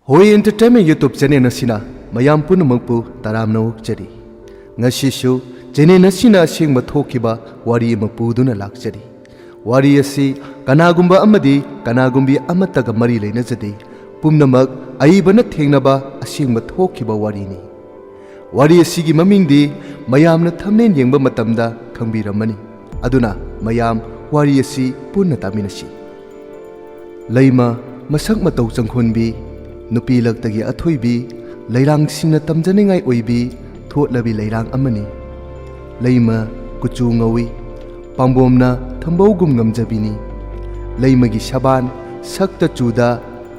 Hoi Entertainment YouTube channel asina mayam punamangpu taramna okjari. Ngasishu channel asina asingma thokiba wari ama puduna lakjari. Wari asi kanagumba amadi kanagumbi amataga mari leinajade. Pumnamak aibana thengnaba asingma thokiba warini. Wari asigi mamingdi mayamna thumbnail yengba matamda khangbiramani. Aduna mayam wari asi punna taminasi. Laima masak matau changkhonbi nupi laktagi athoibi leirang singna tamjaningai oibi thotlabi leirang amani. Leima kuchu ngawi pambomna thambogum ngamjabini. Leimagi saban sakta chuda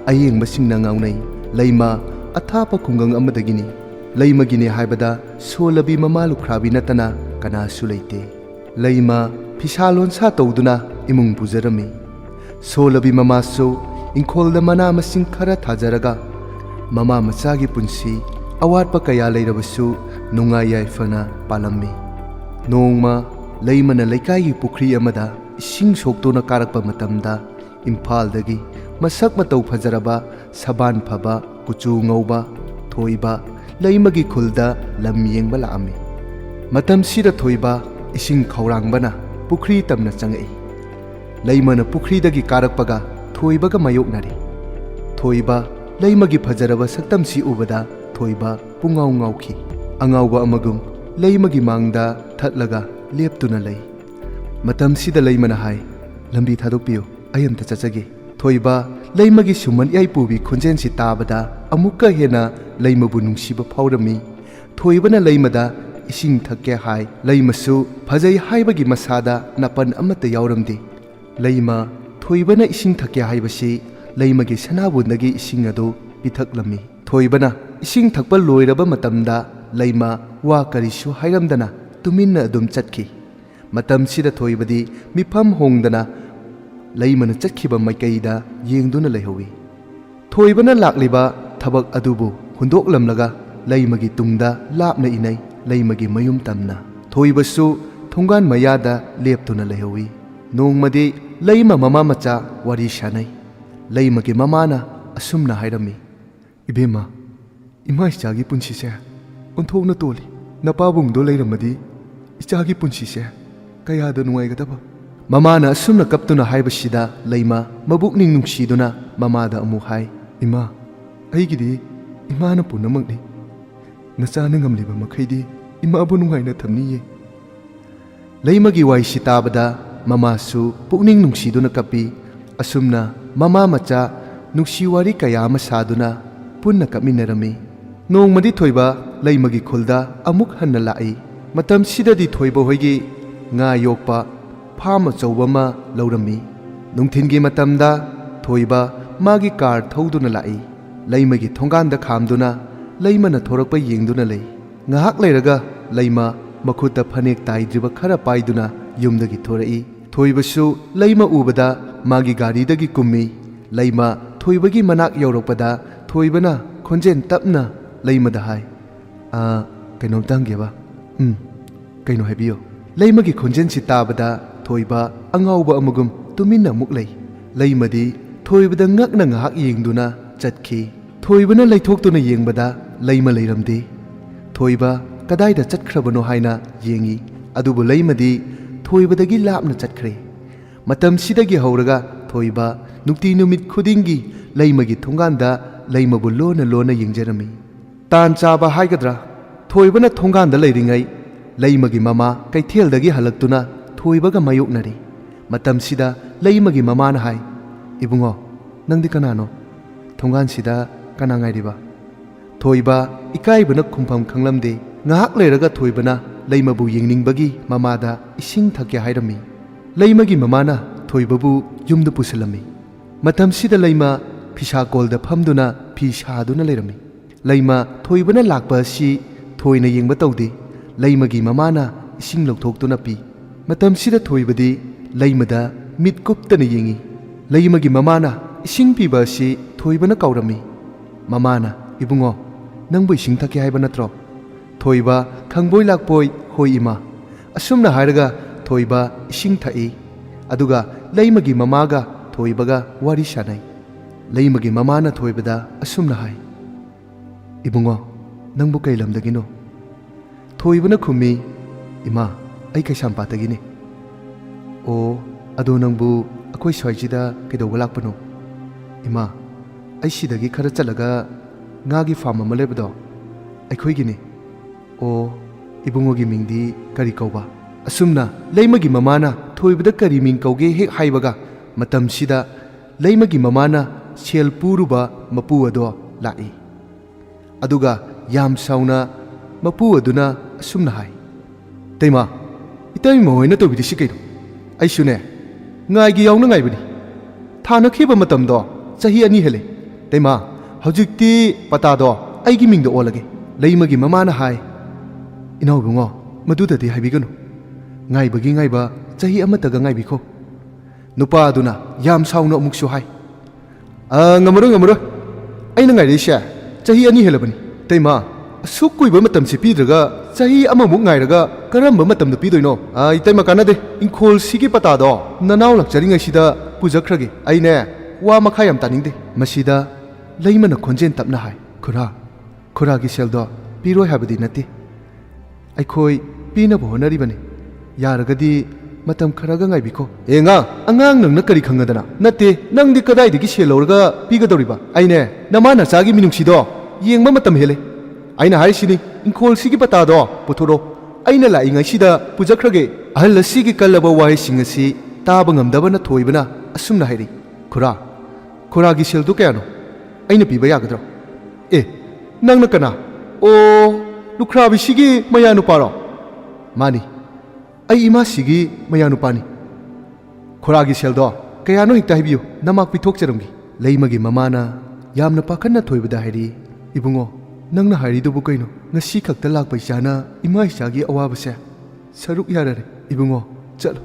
ayengba singna ngaunai. Leima athapa khungang amadagini. Leimagini haibada solabi mamalu khrabi natana kanasu leite. Leima phisalon sa tawduna imung pujarami. Solabi mamasu ingkholda mana masing khara thajaraga mama machagi punsi awatpa kaya leirabasu nungai yaifana palammi. Nongma leimana leikai pukhri amada ising soktona karakpa matamda Imphaldagi masak matau phajaraba saban phaba kuchu ngauba thoiba leimagi khulda lam yengba laami. Matam sida thoiba ising khaurangbana pukhri tamna changai. Leimana pukhri dagi karakpaga thoibaga mayoknari. Thoiba leimagi phajaraba saktamsi ubada thoiba pungau ngauki. Angauba amagum leimagi mangda thatlaga leptuna lei. Matam sida leimana hai lambi thadokpiyo ayamta chachage. Thoiba leimagi suman yai pubi khonjensi tabada amukka hena leimabu nungsiba phawrami. Thoibana leimada ising thakke hai leimasu phajai haibagi masada napan amata yauramdi. Leima thoibana ising thakke haibasi leimagi sanabundagi ising adu pithaklami. Thoibana ising thakpa loiraba matamda leima wa karisu hairamdana tuminna adum chatki. Matam sida thoibadi mifam hongdana leimana chatkhiba maikaida yengduna leihawi. Thoibana lakliba thabak adubu hundoklamlaga leimagi tungda lapna inai leimagi mayum tamna. Thoibasu thongan mayada leptuna leihawi. Nongmadi leima mama macha wari shanai. Leimagi mamana asumna hairami. Ibema ima ichagi punsise onthokna toli napabungdo leiramadi ichagi punsise kayada nungaigadaba. Mamana asumna kaptuna haibasida leima mabukning nungsiduna mamada amu hai. Ima aigidi imana punamakni nachana ngamliba makhaidi ima abu nungaina thamniye. Leimagi waisi tabada mamasu pukning nungsiduna kapi asumna mama macha nungsiwari kaya ama saduna punna kaminarami. Nongmadi thoiba leimagi khulda amuk hanna lai. Matam sidadi thoiba hoigi nga yokpa farm achauba ma laurami. Nungthingi matamda thoiba magi car thauduna lai. Leimagi thonganda khamduna leimana thorakpa yengduna lei. Ngahak leiraga leima makhutta phanek taidriba khara paiduna yumdagi thorai. Thoibasu leima ubada magi gari dagi kummi. Leima thoibagi manak yaurokpada thoibana khonjen tapna leimada hai. Kainom tanggeba. Kaino haibiyo. Leimagi khonjen si tabada thoiba angauba amagum tuminna muklei. Leimadi thoibada ngakna ngahak yengduna chatki. Thoibana leithoktuna yengbada leima leiramdi. Thoiba kadaida chatkrabano haina yengi. Adubu leimadi thoibadagi lapna chatkre. Matam sidagi hauraga thoiba nukti numit khudingi leimagi thonganda leimabu lona lona yengjarami. Tan chaba haigadra thoibana thonganda leiringai leimagi mama kaitheldagi halaktuna thoibaga mayoknari. Matam sida leimagi mama na hai ibungo nangdi kanano thongan sida kana ngairiba. Thoiba ikaibana khumpham khanglamde ngahak leiraga thoibana leimabu yengningbagi mamada ising thakya hairami. Leimagi mamana thoibabu yumda pusalami. Matam sida leima phisa kolda phamduna phisa leirami. Leima thoibana lakpa si thoina yengba tawdi. Leimagi mamana ising lokthokduna pi. Matam sida thoibadi leimada mitkuptana yengi. Leimagi mamana ising piba si thoibana kaurami. Mamana ibungo nangbu ising thakya haiba natro. Thoiba khangboi lakpoi hoi ima. Asumna hairaga thoiba ising thai. Aduga leimagi mamaga thoibaga wari shanai. ꯂꯩꯃꯒꯤ ꯃꯃꯥꯅ ꯊꯣꯏꯕꯗ ꯑꯁꯨꯝꯅ ꯍꯥꯏ, ꯏꯕꯨꯡꯉꯣ, ꯅꯪꯕꯨ ꯀꯩ ꯂꯝꯗꯒꯤꯅꯣ? ꯊꯣꯏꯕꯅ ꯈꯨꯝꯃꯤ, ꯏꯃꯥ, ꯑꯩ ꯀꯩꯁꯥꯝꯄꯥꯠꯇꯒꯤꯅꯤ꯫ ꯑꯣ, ꯑꯗꯣ ꯅꯪꯕꯨ ꯑꯩꯈꯣꯏ ꯁ꯭ꯋꯥꯏꯁꯤꯗ ꯀꯩꯗꯧꯕ ꯂꯥꯛꯄꯅꯣ? ꯏꯃꯥ, ꯑꯩ ꯁꯤꯗꯒꯤ ꯈꯔ ꯆꯠꯂꯒ ꯉꯥꯒꯤ ꯐꯥꯔꯝ ꯑꯃ ꯂꯩꯕꯗꯣ ꯑꯩꯈꯣꯏꯒꯤꯅꯤ꯫ ꯑꯣ, ꯏꯕꯨꯡꯉꯣꯒꯤ ꯃꯤꯡꯗꯤ ꯀꯔꯤ ꯀꯧꯕ? ꯑꯁꯨꯝꯅ ꯂꯩꯃꯒꯤ ꯃꯃꯥꯅ ꯊꯣꯏꯕꯗ ꯀꯔꯤ ꯃꯤꯡ ꯀꯧꯒꯦ ꯍꯦꯛ ꯍꯥꯏꯕꯒ ꯃꯇꯝꯁꯤꯗ ꯂꯩꯃꯒꯤ ꯃꯃꯥꯅ ꯁꯦꯜ ꯄꯨꯔꯨꯕ ꯃꯄꯨ ꯑꯗꯣ ꯂꯥꯛꯏ꯫ ꯑꯗꯨꯒ ꯌꯥꯝ ꯁꯥꯎꯅ ꯃꯄꯨ ꯑꯗꯨꯅ ꯑꯁꯨꯝꯅ ꯍꯥꯏ, ꯇꯩꯃꯥ, ꯏꯇꯩꯃ ꯍꯣꯏꯅ ꯇꯧꯕꯤꯔꯤꯁꯤ ꯀꯩꯅꯣ? ꯑꯩꯁꯨꯅꯦ ꯉꯥꯏꯒꯤ ꯌꯥꯎꯅ ꯉꯥꯏꯕꯅꯤ꯫ ꯊꯥꯅꯈꯤꯕ ꯃꯇꯝꯗꯣ ꯆꯍꯤ 2 ꯍꯦꯜꯂꯦ꯫ ꯇꯩꯃꯥ, ꯍꯧꯖꯤꯛꯇꯤ ꯄꯇꯥꯗꯣ ꯑꯩꯒꯤ ꯃꯤꯡꯗ ꯑꯣꯜꯂꯒꯦ꯫ ꯂꯩꯃꯒꯤ ꯃꯃꯥꯅ ꯍꯥꯏ, ꯏꯅꯥꯎ ꯏꯕꯨꯡꯉꯣ, ꯃꯗꯨꯗꯗꯤ ꯍꯥꯏꯕꯤꯒꯅꯨ꯫ ꯉꯥꯏꯕꯒꯤ ꯉꯥꯏꯕ ꯆꯍꯤ ꯑꯃꯇꯒ ꯉꯥꯏꯕꯤꯈꯣ꯫ ꯅꯨꯄꯥ ꯑꯗꯨꯅ ꯌꯥꯝ ꯁꯥꯎꯅ ꯑꯃꯨꯛꯁꯨ ꯍꯥꯏ, ꯉꯝꯃꯔꯣꯏ ꯉꯝꯃꯔꯣꯏ, ꯑꯩꯅ ꯉꯥꯏꯔꯛꯏꯁꯦ ꯆꯍꯤ 2 ꯍꯦꯜꯂꯕꯅꯤ꯫ ꯇꯩꯃꯥ, ꯑꯁꯨꯛ ꯀꯨꯏꯕ ꯃꯇꯝꯁꯤ ꯄꯤꯗ꯭ꯔꯒ ꯆꯍꯤ ꯑꯃꯃꯨꯛ ꯉꯥꯏꯔꯒ ꯀꯔꯝꯕ ꯃꯇꯝꯗ ꯄꯤꯗꯣꯏꯅꯣ? ꯏꯇꯩꯃ ꯀꯥꯟꯅꯗꯦ, ꯏꯪꯈꯣꯜꯁꯤꯒꯤ ꯄꯇꯥꯗꯣ ꯅꯅꯥꯎ ꯂꯥꯛꯆꯔꯤꯉꯩꯁꯤꯗ ꯄꯨꯖꯈ꯭ꯔꯒꯦ꯫ ꯑꯩꯅꯦ ꯋꯥ ꯃꯈꯥ ꯌꯥꯝ ꯇꯥꯅꯤꯡꯗꯦ꯫ ꯃꯁꯤꯗ ꯂꯩꯃꯅ ꯈꯣꯟꯖꯦꯜ ꯇꯞꯅ ꯍꯥꯏ, ꯈꯨꯔꯥꯒꯤ ꯁꯦꯜꯗꯣ ꯄꯤꯔꯣꯏ ꯍꯥꯏꯕꯗꯤ ꯅꯠꯇꯦ, ꯑꯩꯈꯣꯏ ꯄꯤꯅꯕ ꯍꯣꯠꯅꯔꯤꯕꯅꯤ꯫ ꯌꯥꯔꯒꯗꯤ ꯃꯇꯝ ꯈꯔꯒ ꯉꯥꯏꯕꯤꯈꯣ꯫ ꯑꯉꯥꯡ ꯅꯪꯅ ꯀꯔꯤ ꯈꯪꯉꯗꯅ? ꯅꯠꯇꯦ, ꯅꯪꯗꯤ ꯀꯗꯥꯏꯗꯒꯤ ꯁꯦꯜ ꯂꯧꯔꯒ ꯄꯤꯒꯗꯧꯔꯤꯕ? ꯑꯩꯅꯦ ꯅꯃꯥ ꯅꯆꯥꯒꯤ ꯃꯤꯅꯨꯡꯁꯤꯗꯣ ꯌꯦꯡꯕ ꯃꯇꯝ ꯍꯦꯜꯂꯦ꯫ ꯑꯩꯅ ꯍꯥꯏꯔꯤꯁꯤꯅꯤ, ꯏꯪꯈꯣꯜꯁꯤꯒꯤ ꯄꯇꯥꯗꯣ ꯄꯨꯊꯣꯔꯛꯑꯣ, ꯑꯩꯅ ꯂꯥꯛꯏꯉꯩꯁꯤꯗ ꯄꯨꯖꯈ꯭ꯔꯒꯦ꯫ ꯑꯍꯜ ꯑꯁꯤꯒꯤ ꯀꯜꯂꯕ ꯋꯥꯍꯩꯁꯤꯡ ꯑꯁꯤ ꯇꯥꯕ ꯉꯝꯗꯕꯅ ꯊꯣꯏꯕꯅ ꯑꯁꯨꯝꯅ ꯍꯥꯏꯔꯤ, ꯈꯨꯔꯥꯒꯤ ꯁꯦꯜꯗꯨ ꯀꯌꯥꯅꯣ? ꯑꯩꯅ ꯄꯤꯕ ꯌꯥꯒꯗ꯭ꯔꯣ? ꯅꯪꯅ ꯀꯅꯥ? ꯑꯣ, ꯂꯨꯈ꯭ꯔꯥꯕꯤꯁꯤꯒꯤ ꯃꯌꯥꯅꯨꯄꯥꯔꯣ? ꯃꯥꯅꯤ, ꯑꯩ ꯏꯃꯥꯁꯤꯒꯤ ꯃꯌꯥꯅꯨꯄꯥꯅꯤ꯫ ꯈꯨꯔꯥꯒꯤ ꯁꯦꯜꯗꯣ ꯀꯌꯥꯅꯣ ꯍꯦꯛꯇ ꯍꯥꯏꯕꯤꯌꯨ, ꯅꯃꯥꯛ ꯄꯤꯊꯣꯛꯆꯔꯝꯒꯦ꯫ ꯂꯩꯃꯒꯤ ꯃꯃꯥꯅ ꯌꯥꯝꯅ ꯄꯥꯈꯠꯅ ꯊꯣꯏꯕꯗ ꯍꯥꯏꯔꯤ, ꯏꯕꯨꯡꯉꯣ, ꯅꯪꯅ ꯍꯥꯏꯔꯤꯗꯨꯕꯨ ꯀꯩꯅꯣ? ꯉꯁꯤ ꯈꯛꯇ ꯂꯥꯛꯄ ꯏꯆꯥꯅ ꯏꯃꯥ ꯏꯆꯥꯒꯤ ꯑꯋꯥꯕꯁꯦ ꯁꯔꯨꯛ ꯌꯥꯔꯔꯦ꯫ ꯏꯕꯨꯡꯉꯣ, ꯆꯠꯂꯣ,